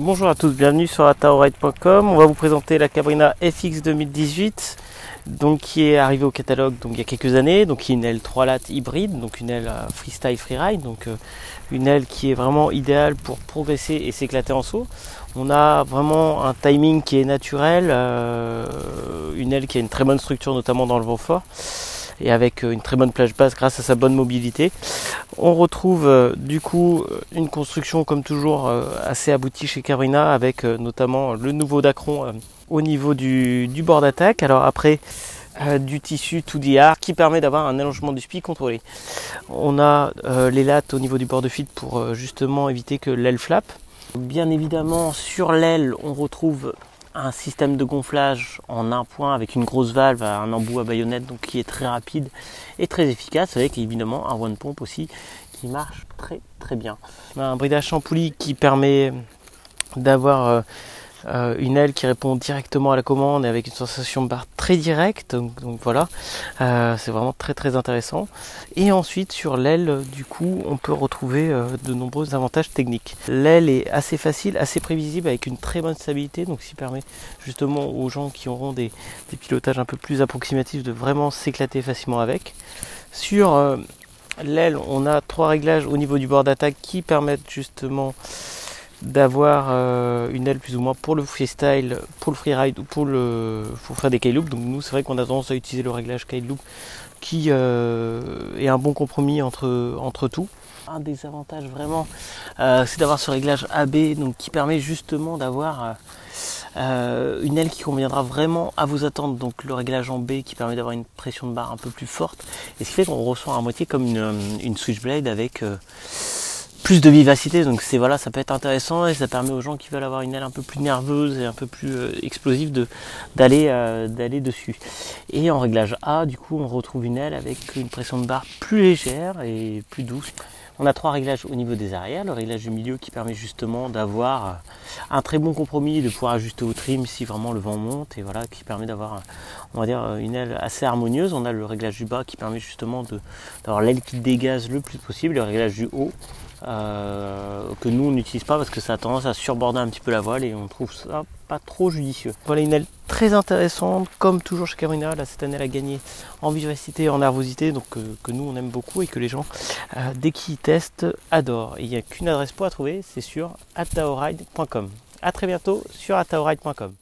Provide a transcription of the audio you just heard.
Bonjour à tous, bienvenue sur ataoride.com. On va vous présenter la Cabrina FX 2018, donc qui est arrivée au catalogue donc il y a quelques années, donc qui est une aile 3 lattes hybride, donc une aile freestyle freeride, donc une aile qui est vraiment idéale pour progresser et s'éclater en saut. On a vraiment un timing qui est naturel, une aile qui a une très bonne structure notamment dans le vent fort et avec une très bonne plage basse grâce à sa bonne mobilité. On retrouve du coup une construction comme toujours assez aboutie chez Cabrina avec notamment le nouveau dacron au niveau du bord d'attaque. Alors après du tissu 2DR qui permet d'avoir un allongement du SPI contrôlé. On a les lattes au niveau du bord de feed pour justement éviter que l'aile flappe. Bien évidemment sur l'aile on retrouve un système de gonflage en un point avec une grosse valve, un embout à baïonnette donc qui est très rapide et très efficace, avec évidemment un one pump aussi qui marche très bien. On a un bridage sans poulie qui permet d'avoir une aile qui répond directement à la commande et avec une sensation de barre très directe, donc voilà, c'est vraiment très intéressant. Et ensuite sur l'aile du coup on peut retrouver de nombreux avantages techniques. L'aile est assez facile, assez prévisible avec une très bonne stabilité, donc ce qui permet justement aux gens qui auront des pilotages un peu plus approximatifs de vraiment s'éclater facilement avec. Sur l'aile on a 3 réglages au niveau du bord d'attaque qui permettent justement d'avoir une aile plus ou moins pour le freestyle, pour le freeride ou pour faire des K-loop. Donc nous c'est vrai qu'on a tendance à utiliser le réglage K-loop qui est un bon compromis entre tout. Un des avantages vraiment c'est d'avoir ce réglage AB donc qui permet justement d'avoir une aile qui conviendra vraiment à vos attentes, donc le réglage en B qui permet d'avoir une pression de barre un peu plus forte et ce qui fait qu'on ressent à moitié comme une Switchblade avec plus de vivacité, donc c'est voilà, ça peut être intéressant et ça permet aux gens qui veulent avoir une aile un peu plus nerveuse et un peu plus explosive d'aller dessus. Et en réglage A, du coup, on retrouve une aile avec une pression de barre plus légère et plus douce. On a 3 réglages au niveau des arrières, le réglage du milieu qui permet justement d'avoir un très bon compromis, de pouvoir ajuster au trim si vraiment le vent monte et voilà, qui permet d'avoir, on va dire, une aile assez harmonieuse. On a le réglage du bas qui permet justement d'avoir l'aile qui dégage le plus possible, le réglage du haut que nous on n'utilise pas parce que ça a tendance à surborder un petit peu la voile et on trouve ça pas trop judicieux. Voilà une aile très intéressante, comme toujours chez Cabrina. Là cette année elle a gagné en vivacité et en nervosité, donc que nous on aime beaucoup et que les gens dès qu'ils testent adorent. Et il n'y a qu'une adresse pour la trouver, c'est sur ataoride.com. A très bientôt sur ataoride.com.